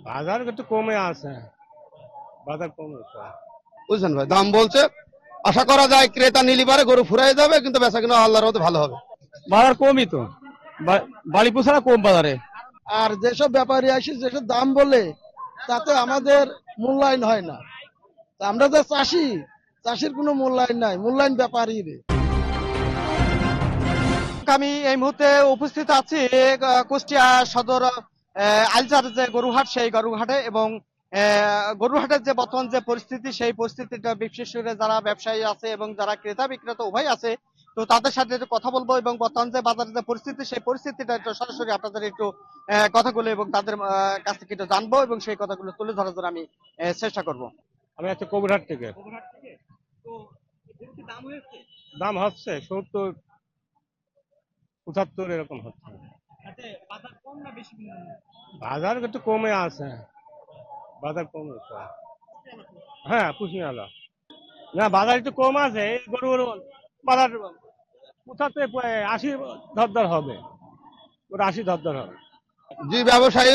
বাজার একটু কমে আছে, বাজার কমে আছে। বুঝছেন ভাই, দাম বলছে, আশা করা যায় ক্রেতা নিলি পারে গরু ফুরাই যাবে, কিন্তু বেচা কিনা আল্লাহর মতো ভালো হবে। বাজার কমই তো, বাড়ি পোছাড়া কম বাজারে। আর যেসব ব্যাপারী আসে যেসব দাম বলে তাতে আমাদের মূল্যায়ন হয় না। তা আমরা যে চাষি, চাষির কোনো মূল্যায়ন নাই, মূল্যায়ন ব্যাপারীর। আমি এই মুহূর্তে উপস্থিত আছি কুষ্টিয়া সদর আলজার যে গরুহাট, সেই গরুহাটে। এবং গরুহাটের যে বর্তমান যে পরিস্থিতি, সেই পরিস্থিতিটা বিশেষ করে যারা ব্যবসায়ী আছে এবং যারা ক্রেতা বিক্রেতা উভয় আছে, তো তাদের সাথে একটু কথা বলবো এবং বর্তমান যে বাজারের যে পরিস্থিতি, সেই পরিস্থিতিটা একটু সরাসরি আপনাদের একটু কথাগুলো এবং তাদের কাছ থেকে একটু জানবো এবং সেই কথাগুলো তুলে ধরার জন্য আমি চেষ্টা করবো। আমি আছি কবিরহাট থেকে। দাম হচ্ছে 70, 75 এরকম হচ্ছে। বাজার একটু কমে আছে, বাজার কমে আছে। হ্যাঁ, পুষিয়ালা না, বাজার একটু কম আছে। এই গরুর বাজার 80 ধর হবে, ওটা 80 ধর হবে। যে ব্যবসায়ী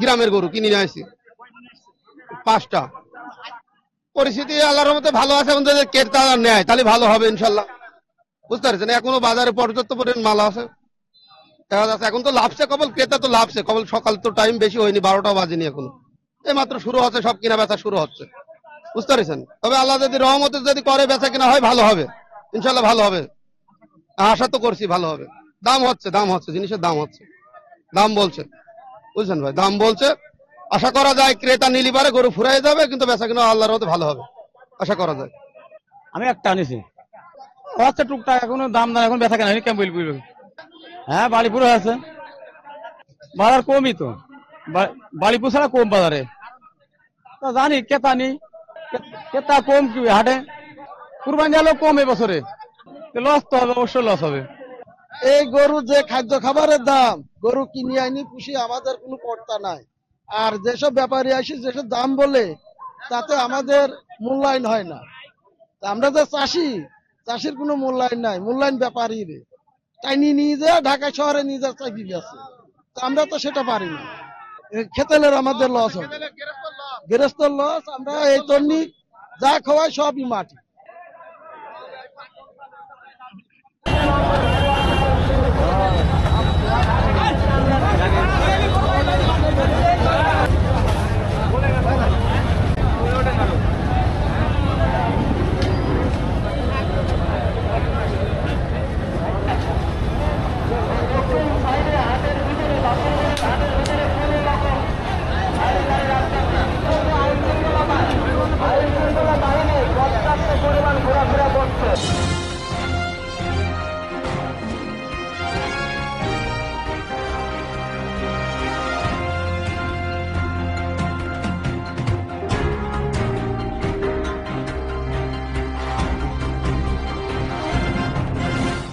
গ্রামের গরু কিনে নিয়ে আসছি 5টা। পরিস্থিতি আল্লাহর রহমতে ভালো আছে, এবং যদি ক্রেতা নেয় তাহলে ভালো হবে ইনশাল্লাহ। বুঝতে পারছেন, এখনো বাজারে পর্যাপ্ত পরিমাণ মাল আছে, দেখা যাচ্ছে। এখন তো লাভছে কবল, ক্রেতা তো লাভছে কবল, সকাল তো টাইম বেশি হয়নি, 12টাও বাজেনি এখনো, এই মাত্র শুরু হচ্ছে, সব কিনা বেচা শুরু হচ্ছে। বুঝতে পারছেন, তবে আল্লাহ যদি রহমতে যদি করে বেচা কিনা হয় ভালো হবে ইনশাল্লাহ, ভালো হবে, আশা তো করছি ভালো হবে। দাম হচ্ছে, দাম হচ্ছে, জিনিসের দাম হচ্ছে, দাম বলছে। বুঝছেন ভাই, দাম বলছে, আশা করা যায় ক্রেতা নিলি পারে গরু ফুরাই যাবে, কিন্তু বেচা কিনা আল্লাহর মতো ভালো হবে, আশা করা যায়। আমি একটা আনিছি, হচ্ছে টুকটাক, এখনো দাম না, এখন বেচা কেনা হয়নি, কেমন বলবো। হ্যাঁ, বাড়ি পুরো আছে, বাজার কমই তো, বাড়ি পোছাড়া কম বাজারে। তো জানি ক্রেতা নেই, ক্রেতা কম কি হাটে, কুরবানি হলেও কম এবছরে, লস তো হবে, অবশ্যই লস হবে। এই গরু যে খাদ্য খাবারের দাম, গরু কিনে আইনি পুষি আমাদের কোনো কর্তা নাই। আর যেসব ব্যাপারী আসে যেসব দাম বলে তাতে আমাদের মূল্যায়ন হয় না। তা আমরা যে চাষি, চাষির কোনো মূল্যায়ন নাই, মূল্যায়ন ব্যাপারীর। তাই নিয়ে যায় ঢাকা শহরে নিয়ে যায় চাকরি আছে, তা আমরা তো সেটা পারি না। খেতেলের আমাদের লস হবে, গৃহস্থর লস। আমরা এই তন্নি যা খাওয়াই সবই মাটি। পরিমাণ ঘোরাফেরা করছে।